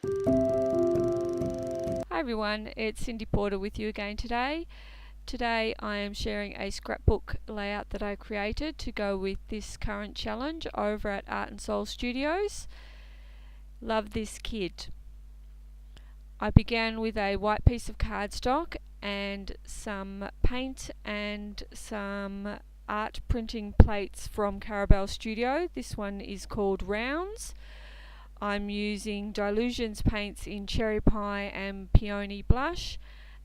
Hi everyone, it's Cindy Porter with you again today. Today I am sharing a scrapbook layout that I created to go with this current challenge over at Art and Soul Studios. Love this kid. I began with a white piece of cardstock and some paint and some art printing plates from Carabel Studio. This one is called Rounds. I'm using Dylusions paints in Cherry Pie and Peony Blush,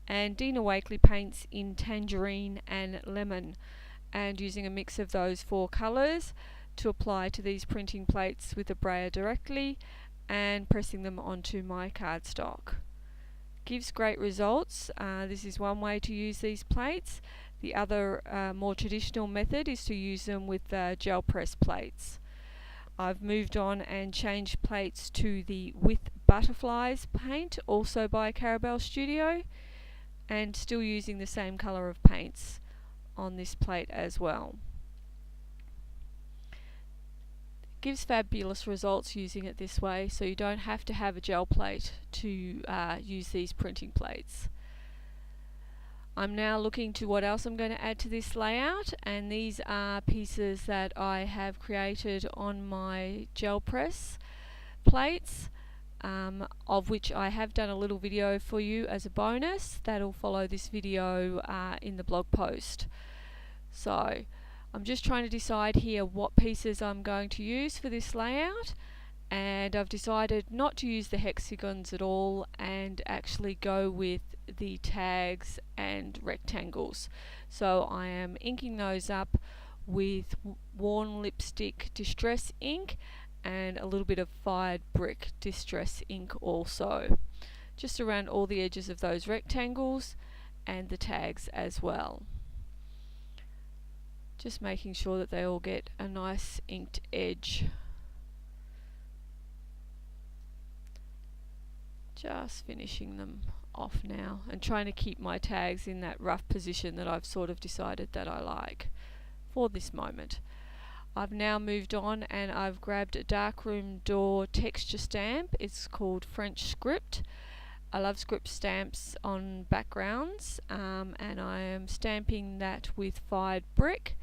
and Dina Wakley paints in Tangerine and Lemon, and using a mix of those four colours to apply to these printing plates with a brayer directly and pressing them onto my cardstock. Gives great results. This is one way to use these plates. The other more traditional method is to use them with gel press plates. I've moved on and changed plates to the With Butterflies paint, also by Carabel Studio, and still using the same colour of paints on this plate as well. Gives fabulous results using it this way, so you don't have to have a gel plate to use these printing plates. I'm now looking to what else I'm going to add to this layout, and these are pieces that I have created on my gel press plates, of which I have done a little video for you as a bonus that'll follow this video in the blog post. So I'm just trying to decide here what pieces I'm going to use for this layout, and I've decided not to use the hexagons at all and actually go with the tags and rectangles. So I am inking those up with Worn Lipstick Distress ink and a little bit of Fired Brick Distress ink also, just around all the edges of those rectangles and the tags as well. Just making sure that they all get a nice inked edge. Just finishing them off now and trying to keep my tags in that rough position that I've sort of decided that I like for this moment. I've now moved on and I've grabbed a darkroom door texture stamp. It's called French Script. I love script stamps on backgrounds, and I am stamping that with Fired Brick.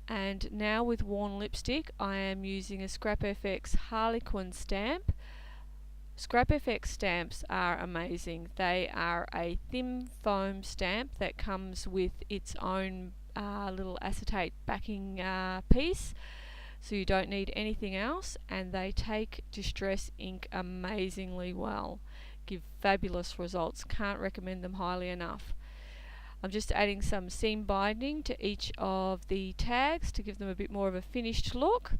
And now with Worn Lipstick I am using a Scrap FX Harlequin stamp. Scrap FX stamps are amazing. They are a thin foam stamp that comes with its own little acetate backing piece, so you don't need anything else, and they take distress ink amazingly well. Give fabulous results. Can't recommend them highly enough. I'm just adding some seam binding to each of the tags to give them a bit more of a finished look.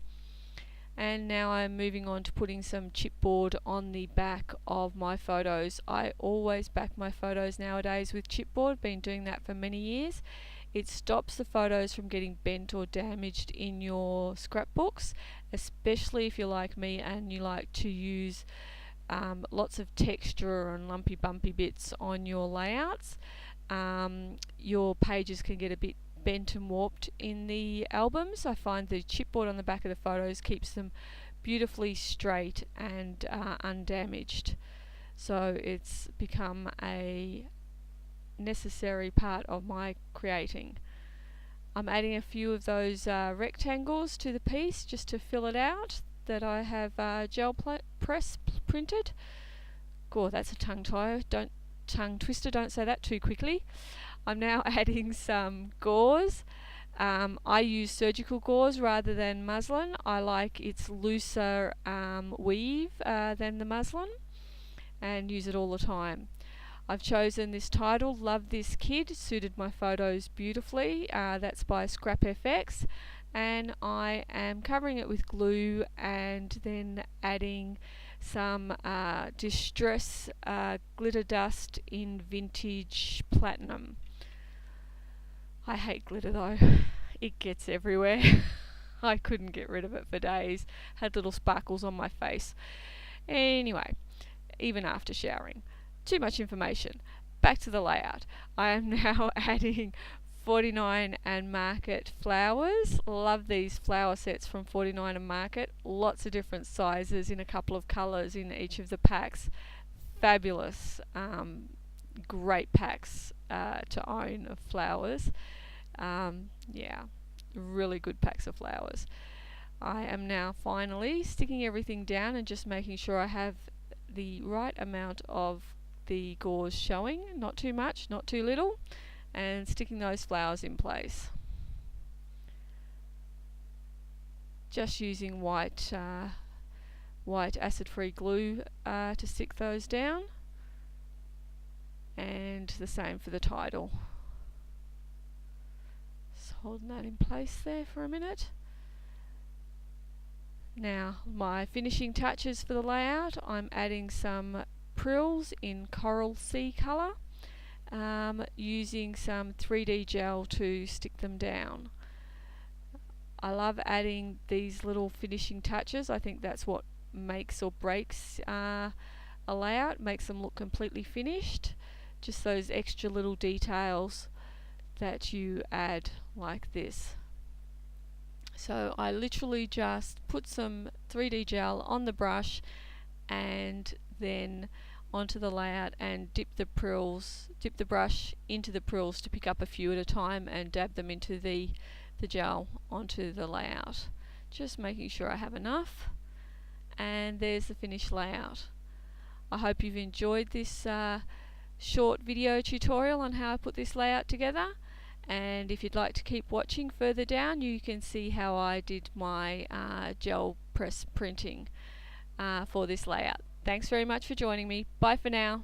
And now I'm moving on to putting some chipboard on the back of my photos. I always back my photos nowadays with chipboard, been doing that for many years. It stops the photos from getting bent or damaged in your scrapbooks, especially if you're like me and you like to use lots of texture and lumpy bumpy bits on your layouts. Your pages can get a bit bent and warped in the albums. I find the chipboard on the back of the photos keeps them beautifully straight and undamaged. So it's become a necessary part of my creating. I'm adding a few of those rectangles to the piece just to fill it out that I have gel press printed. God, that's a tongue twister, don't say that too quickly. I'm now adding some gauze. I use surgical gauze rather than muslin. I like its looser weave than the muslin, and use it all the time. I've chosen this title, Love This Kid, suited my photos beautifully. That's by Scrap FX, and I am covering it with glue and then adding some Distress glitter dust in Vintage Platinum. I hate glitter though. It gets everywhere. I couldn't get rid of it for days. Had little sparkles on my face. Anyway, even after showering. Too much information. Back to the layout. I am now adding 49 and Market flowers. Love these flower sets from 49 and Market. Lots of different sizes in a couple of colours in each of the packs. Fabulous, great packs to own of flowers. Yeah, really good packs of flowers. I am now finally sticking everything down and just making sure I have the right amount of the gauze showing, not too much, not too little, and sticking those flowers in place. Just using white acid-free glue to stick those down, and the same for the title. Just holding that in place there for a minute. Now, my finishing touches for the layout, I'm adding some prills in Coral Sea colour, using some 3D gel to stick them down. I love adding these little finishing touches. I think that's what makes or breaks a layout, makes them look completely finished. Just those extra little details that you add like this. So I literally just put some 3D gel on the brush and then onto the layout and dip the brush into the prills to pick up a few at a time and dab them into the gel onto the layout. Just making sure I have enough, and there's the finished layout. I hope you've enjoyed this short video tutorial on how I put this layout together. And if you'd like to keep watching further down, you can see how I did my gel press printing for this layout. Thanks very much for joining me. Bye for now.